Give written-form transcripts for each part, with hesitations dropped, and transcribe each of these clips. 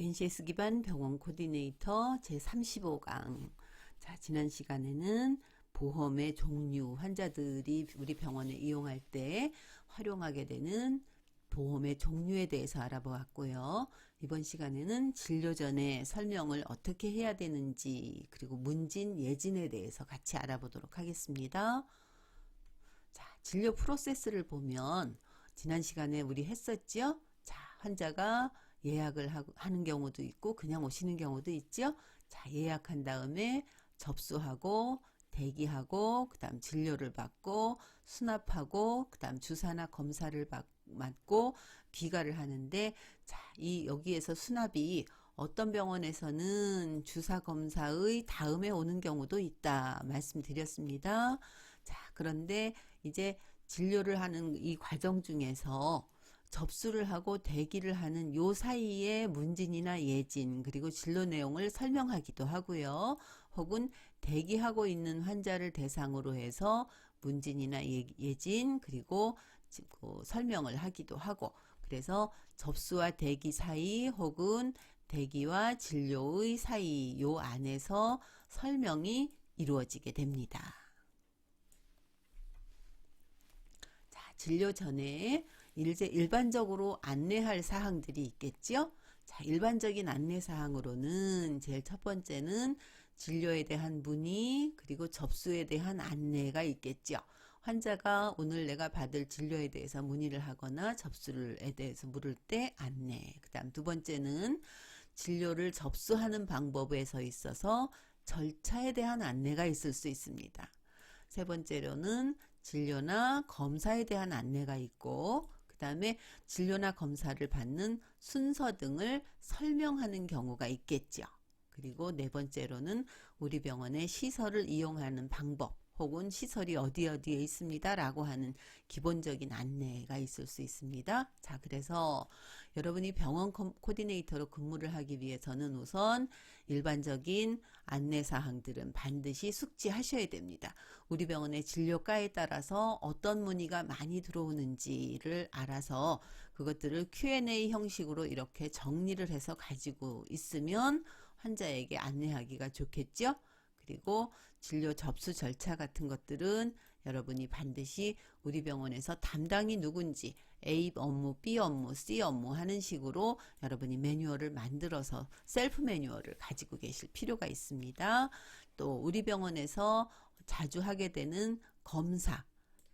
NCS 기반 병원 코디네이터 제35강. 자, 지난 시간에는 보험의 종류, 환자들이 우리 병원에 이용할 때 활용하게 되는 보험의 종류에 대해서 알아보았고요. 이번 시간에는 진료 전에 설명을 어떻게 해야 되는지, 그리고 문진, 예진에 대해서 같이 알아보도록 하겠습니다. 자, 진료 프로세스를 보면 지난 시간에 우리 했었죠? 자, 환자가 예약을 하는 경우도 있고 그냥 오시는 경우도 있죠. 자, 예약한 다음에 접수하고 대기하고 그다음 진료를 받고 수납하고 그다음 주사나 검사를 맞고 귀가를 하는데, 자, 여기에서 수납이 어떤 병원에서는 주사 검사의 다음에 오는 경우도 있다 말씀드렸습니다. 자, 그런데 이제 진료를 하는 이 과정 중에서 접수를 하고 대기를 하는 요 사이에 문진이나 예진, 그리고 진료 내용을 설명하기도 하고요. 혹은 대기하고 있는 환자를 대상으로 해서 문진이나 예진, 그리고 설명을 하기도 하고, 그래서 접수와 대기 사이 혹은 대기와 진료의 사이 요 안에서 설명이 이루어지게 됩니다. 자, 진료 전에 일반적으로 안내할 사항들이 있겠죠? 자, 일반적인 안내 사항으로는 제일 첫 번째는 진료에 대한 문의, 그리고 접수에 대한 안내가 있겠죠. 환자가 오늘 내가 받을 진료에 대해서 문의를 하거나 접수에 대해서 물을 때 안내. 그 다음 두 번째는 진료를 접수하는 방법에서 있어서 절차에 대한 안내가 있을 수 있습니다. 세 번째로는 진료나 검사에 대한 안내가 있고, 그 다음에 진료나 검사를 받는 순서 등을 설명하는 경우가 있겠죠. 그리고 네 번째로는 우리 병원의 시설을 이용하는 방법, 혹은 시설이 어디에 있습니다 라고 하는 기본적인 안내가 있을 수 있습니다. 자, 그래서 여러분이 병원 코디네이터로 근무를 하기 위해서는 우선 일반적인 안내사항들은 반드시 숙지하셔야 됩니다. 우리 병원의 진료과에 따라서 어떤 문의가 많이 들어오는지를 알아서 그것들을 Q&A 형식으로 이렇게 정리를 해서 가지고 있으면 환자에게 안내하기가 좋겠죠. 그리고 진료 접수 절차 같은 것들은 여러분이 반드시 우리 병원에서 담당이 누군지 A 업무, B 업무, C 업무 하는 식으로 여러분이 매뉴얼을 만들어서 셀프 매뉴얼을 가지고 계실 필요가 있습니다. 또 우리 병원에서 자주 하게 되는 검사,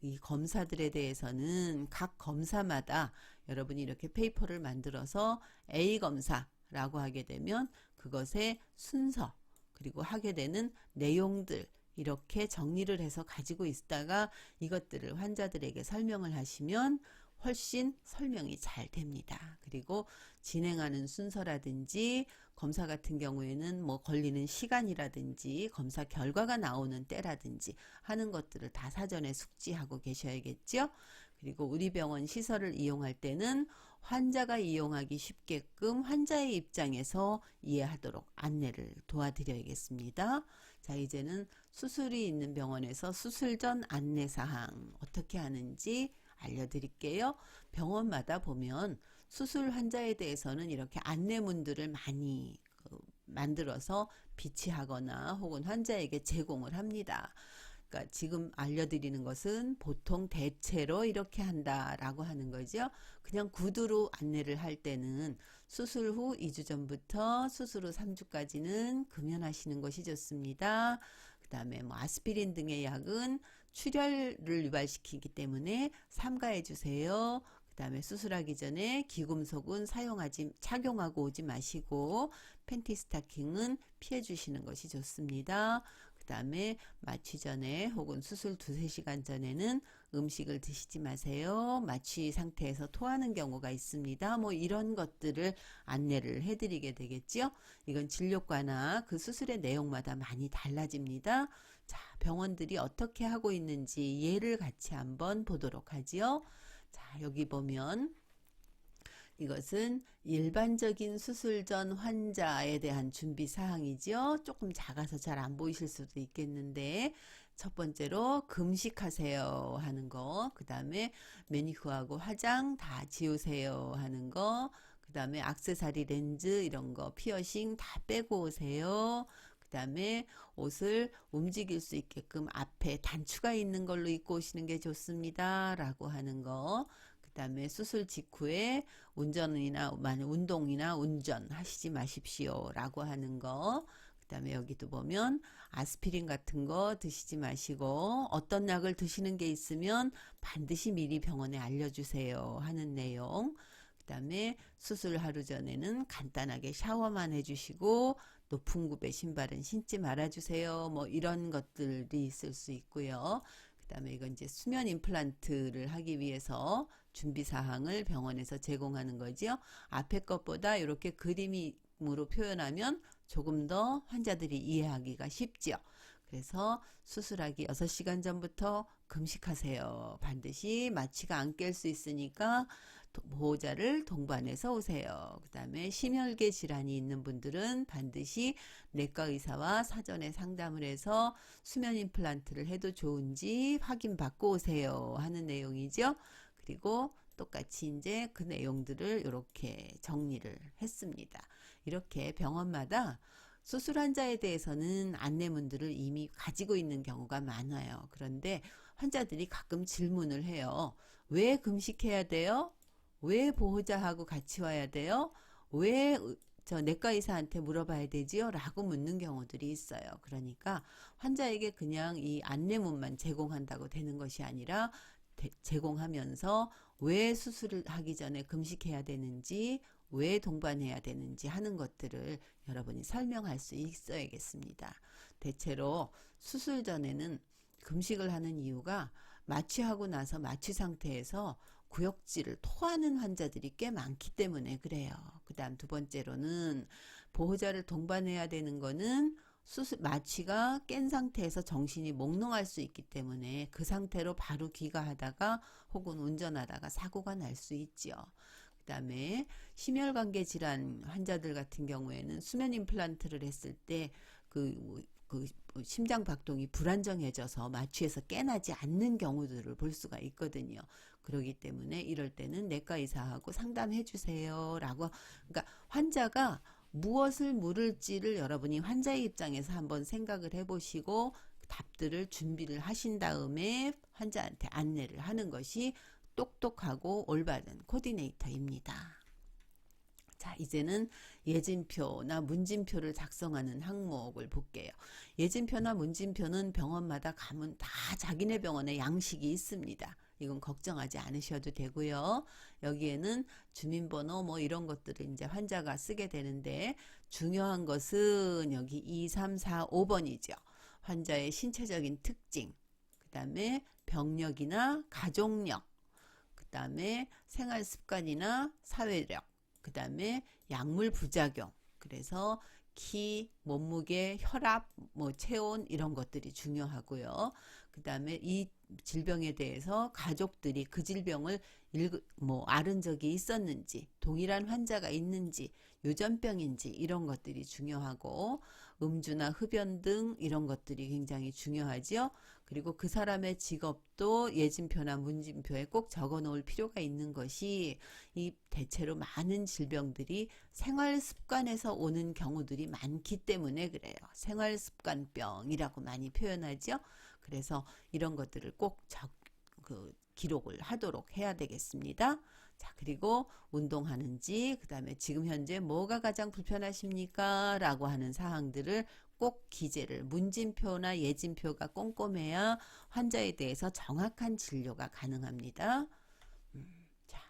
이 검사들에 대해서는 각 검사마다 여러분이 이렇게 페이퍼를 만들어서 A 검사라고 하게 되면 그것의 순서, 그리고 하게 되는 내용들 이렇게 정리를 해서 가지고 있다가 이것들을 환자들에게 설명을 하시면 훨씬 설명이 잘 됩니다. 그리고 진행하는 순서라든지 검사 같은 경우에는 뭐 걸리는 시간이라든지 검사 결과가 나오는 때라든지 하는 것들을 다 사전에 숙지하고 계셔야겠죠. 그리고 우리 병원 시설을 이용할 때는 환자가 이용하기 쉽게끔 환자의 입장에서 이해하도록 안내를 도와드려야겠습니다. 자, 이제는 수술이 있는 병원에서 수술 전 안내사항 어떻게 하는지 알려드릴게요. 병원마다 보면 수술 환자에 대해서는 이렇게 안내문들을 많이 만들어서 비치하거나 혹은 환자에게 제공을 합니다. 그러니까 지금 알려드리는 것은 보통 대체로 이렇게 한다라고 하는 거죠. 그냥 구두로 안내를 할 때는 수술 후 2주 전부터 수술 후 3주까지는 금연하시는 것이 좋습니다. 그 다음에 뭐 아스피린 등의 약은 출혈을 유발시키기 때문에 삼가해 주세요. 그 다음에 수술하기 전에 기금속은 착용하고 오지 마시고 팬티 스타킹은 피해 주시는 것이 좋습니다. 그 다음에 마취 전에 혹은 수술 2-3시간 전에는 음식을 드시지 마세요. 마취 상태에서 토하는 경우가 있습니다. 뭐 이런 것들을 안내를 해드리게 되겠죠. 이건 진료과나 그 수술의 내용마다 많이 달라집니다. 자, 병원들이 어떻게 하고 있는지 예를 같이 한번 보도록 하지요. 자, 여기 보면 이것은 일반적인 수술 전 환자에 대한 준비 사항이죠. 조금 작아서 잘 안 보이실 수도 있겠는데, 첫 번째로 금식하세요 하는 거, 그 다음에 매니큐어하고 화장 다 지우세요 하는 거, 그 다음에 액세서리 렌즈 이런 거 피어싱 다 빼고 오세요. 그 다음에 옷을 움직일 수 있게끔 앞에 단추가 있는 걸로 입고 오시는 게 좋습니다. 라고 하는 거. 그 다음에 수술 직후에 운전이나 운동이나 운전 하시지 마십시오. 라고 하는 거. 그 다음에 여기도 보면 아스피린 같은 거 드시지 마시고 어떤 약을 드시는 게 있으면 반드시 미리 병원에 알려주세요 하는 내용. 그 다음에 수술 하루 전에는 간단하게 샤워만 해주시고 높은 굽의 신발은 신지 말아주세요. 뭐 이런 것들이 있을 수 있고요. 그 다음에 이건 이제 수면 임플란트를 하기 위해서 준비사항을 병원에서 제공하는 거지요. 앞에 것보다 이렇게 그림으로 표현하면 조금 더 환자들이 이해하기가 쉽죠. 그래서 수술하기 6시간 전부터 금식하세요. 반드시 마취가 안 깰 수 있으니까 보호자를 동반해서 오세요. 그 다음에 심혈계 질환이 있는 분들은 반드시 내과 의사와 사전에 상담을 해서 수면 임플란트를 해도 좋은지 확인받고 오세요 하는 내용이죠. 그리고 똑같이 이제 그 내용들을 이렇게 정리를 했습니다. 이렇게 병원마다 수술 환자에 대해서는 안내문들을 이미 가지고 있는 경우가 많아요. 그런데 환자들이 가끔 질문을 해요. 왜 금식해야 돼요? 왜 보호자하고 같이 와야 돼요? 왜 저 내과 의사한테 물어봐야 되지요? 라고 묻는 경우들이 있어요. 그러니까 환자에게 그냥 이 안내문만 제공한다고 되는 것이 아니라 제공하면서 왜 수술을 하기 전에 금식해야 되는지, 왜 동반해야 되는지 하는 것들을 여러분이 설명할 수 있어야겠습니다. 대체로 수술 전에는 금식을 하는 이유가 마취하고 나서 마취 상태에서 구역질을 토하는 환자들이 꽤 많기 때문에 그래요. 그 다음 두 번째로는 보호자를 동반해야 되는 거는 마취가 깬 상태에서 정신이 몽롱할 수 있기 때문에 그 상태로 바로 귀가하다가 혹은 운전하다가 사고가 날 수 있죠. 그 다음에 심혈관계 질환 환자들 같은 경우에는 수면 임플란트를 했을 때 그 심장 박동이 불안정해져서 마취에서 깨나지 않는 경우들을 볼 수가 있거든요. 그렇기 때문에 이럴 때는 내과 의사하고 상담해 주세요 라고. 그러니까 환자가 무엇을 물을지를 여러분이 환자의 입장에서 한번 생각을 해보시고 답들을 준비를 하신 다음에 환자한테 안내를 하는 것이 똑똑하고 올바른 코디네이터입니다. 자, 이제는 예진표나 문진표를 작성하는 항목을 볼게요. 예진표나 문진표는 병원마다 가면 다 자기네 병원에 양식이 있습니다. 이건 걱정하지 않으셔도 되고요. 여기에는 주민번호 뭐 이런 것들을 이제 환자가 쓰게 되는데 중요한 것은 여기 2, 3, 4, 5번이죠. 환자의 신체적인 특징, 그 다음에 병력이나 가족력, 그 다음에 생활 습관이나 사회력, 그 다음에 약물 부작용, 그래서 키, 몸무게, 혈압, 뭐 체온 이런 것들이 중요하고요. 그 다음에 이 질병에 대해서 가족들이 그 질병을 앓은 적이 있었는지, 동일한 환자가 있는지, 유전병인지 이런 것들이 중요하고 음주나 흡연 등 이런 것들이 굉장히 중요하죠. 그리고 그 사람의 직업도 예진표나 문진표에 꼭 적어 놓을 필요가 있는 것이 이 대체로 많은 질병들이 생활 습관에서 오는 경우들이 많기 때문에 그래요. 생활 습관병이라고 많이 표현하죠. 그래서 이런 것들을 꼭 기록을 하도록 해야 되겠습니다. 자, 그리고 운동하는지, 그 다음에 지금 현재 뭐가 가장 불편하십니까? 라고 하는 사항들을 꼭 기재를, 문진표나 예진표가 꼼꼼해야 환자에 대해서 정확한 진료가 가능합니다. 자,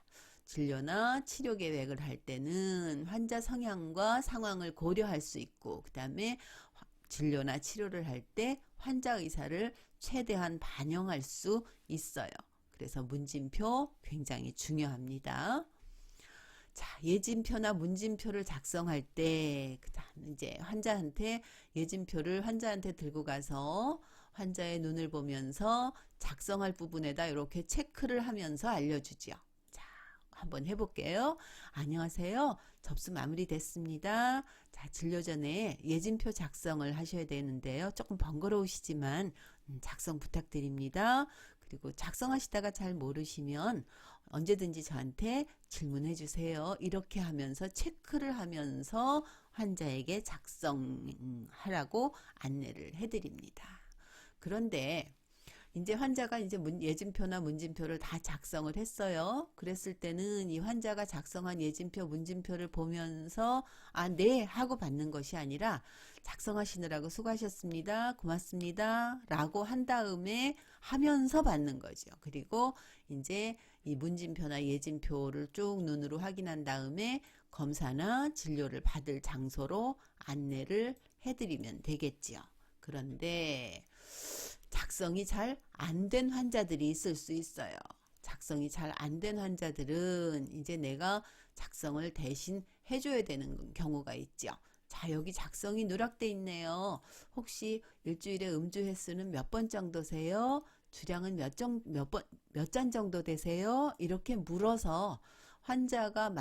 진료나 치료 계획을 할 때는 환자 성향과 상황을 고려할 수 있고, 그 다음에 진료나 치료를 할 때 환자 의사를 최대한 반영할 수 있어요. 그래서 문진표 굉장히 중요합니다. 자, 예진표나 문진표를 작성할 때, 그다음 이제 환자한테 예진표를 환자한테 들고 가서 환자의 눈을 보면서 작성할 부분에다 이렇게 체크를 하면서 알려주죠. 자, 한번 해볼게요. 안녕하세요. 접수 마무리됐습니다. 자, 진료 전에 예진표 작성을 하셔야 되는데요. 조금 번거로우시지만 작성 부탁드립니다. 그리고 작성하시다가 잘 모르시면 언제든지 저한테 질문해 주세요. 이렇게 하면서 체크를 하면서 환자에게 작성하라고 안내를 해드립니다. 그런데 이제 환자가 이제 예진표나 문진표를 다 작성을 했어요. 그랬을 때는 이 환자가 작성한 예진표, 문진표를 보면서 아, 네 하고 받는 것이 아니라 작성하시느라고 수고하셨습니다. 고맙습니다. 라고 한 다음에 하면서 받는 거죠. 그리고 이제 이 문진표나 예진표를 쭉 눈으로 확인한 다음에 검사나 진료를 받을 장소로 안내를 해드리면 되겠지요. 그런데 작성이 잘 안 된 환자들이 있을 수 있어요. 작성이 잘 안 된 환자들은 이제 내가 작성을 대신 해줘야 되는 경우가 있죠. 자, 여기 작성이 누락돼 있네요. 혹시 일주일에 음주 횟수는 몇 번 정도세요? 주량은 몇 잔 정도 되세요? 이렇게 물어서 환자가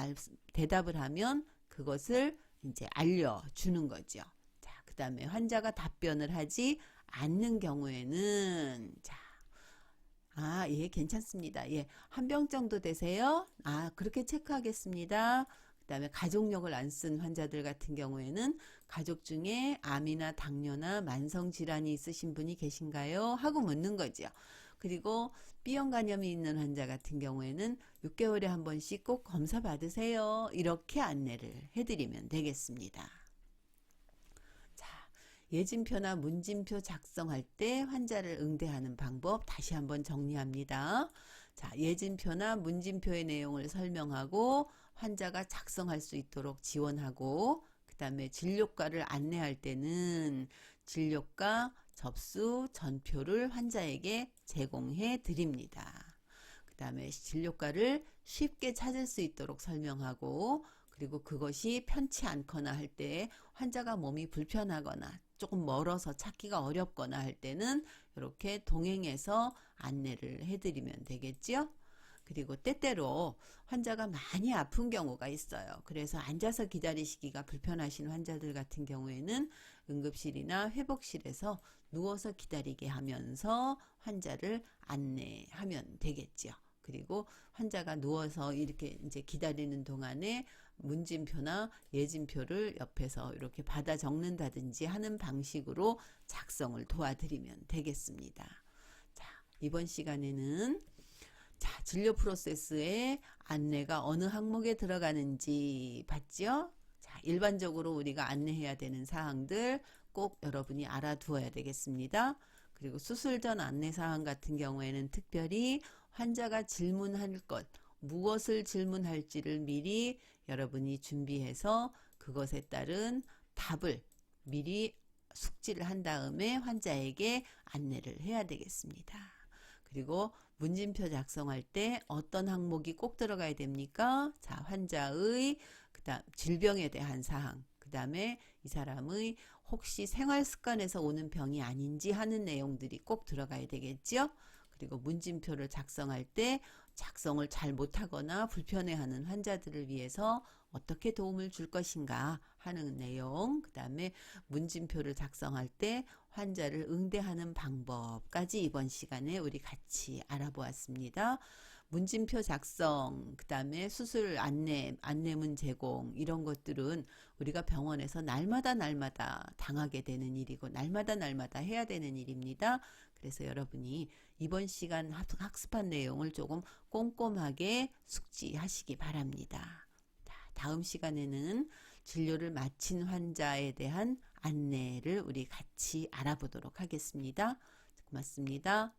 대답을 하면 그것을 이제 알려주는 거죠. 자, 그 다음에 환자가 답변을 하지 않는 경우에는 예, 괜찮습니다. 예, 한 병 정도 되세요? 그렇게 체크하겠습니다. 그 다음에 가족력을 안 쓴 환자들 같은 경우에는 가족 중에 암이나 당뇨나 만성질환이 있으신 분이 계신가요? 하고 묻는 거죠. 그리고 B형 간염이 있는 환자 같은 경우에는 6개월에 한 번씩 꼭 검사 받으세요. 이렇게 안내를 해드리면 되겠습니다. 예진표나 문진표 작성할 때 환자를 응대하는 방법 다시 한번 정리합니다. 자, 예진표나 문진표의 내용을 설명하고 환자가 작성할 수 있도록 지원하고 그 다음에 진료과를 안내할 때는 진료과 접수 전표를 환자에게 제공해 드립니다. 그 다음에 진료과를 쉽게 찾을 수 있도록 설명하고 그리고 그것이 편치 않거나 할 때 환자가 몸이 불편하거나 조금 멀어서 찾기가 어렵거나 할 때는 이렇게 동행해서 안내를 해드리면 되겠죠. 그리고 때때로 환자가 많이 아픈 경우가 있어요. 그래서 앉아서 기다리시기가 불편하신 환자들 같은 경우에는 응급실이나 회복실에서 누워서 기다리게 하면서 환자를 안내하면 되겠죠. 그리고 환자가 누워서 이렇게 이제 기다리는 동안에 문진표나 예진표를 옆에서 이렇게 받아 적는다든지 하는 방식으로 작성을 도와드리면 되겠습니다. 자, 이번 시간에는 진료 프로세스의 안내가 어느 항목에 들어가는지 봤죠? 자, 일반적으로 우리가 안내해야 되는 사항들 꼭 여러분이 알아두어야 되겠습니다. 그리고 수술 전 안내 사항 같은 경우에는 특별히 환자가 질문할 것, 무엇을 질문할지를 미리 여러분이 준비해서 그것에 따른 답을 미리 숙지를 한 다음에 환자에게 안내를 해야 되겠습니다. 그리고 문진표 작성할 때 어떤 항목이 꼭 들어가야 됩니까? 자, 환자의 그다음 질병에 대한 사항, 그 다음에 이 사람의 혹시 생활 습관에서 오는 병이 아닌지 하는 내용들이 꼭 들어가야 되겠죠? 그리고 문진표를 작성할 때 작성을 잘 못하거나 불편해하는 환자들을 위해서 어떻게 도움을 줄 것인가 하는 내용, 그 다음에 문진표를 작성할 때 환자를 응대하는 방법까지 이번 시간에 우리 같이 알아보았습니다. 문진표 작성, 그 다음에 수술 안내문 제공 이런 것들은 우리가 병원에서 날마다 당하게 되는 일이고 날마다 해야 되는 일입니다. 그래서 여러분이 이번 시간 학습한 내용을 조금 꼼꼼하게 숙지하시기 바랍니다. 다음 시간에는 진료를 마친 환자에 대한 안내를 우리 같이 알아보도록 하겠습니다. 고맙습니다.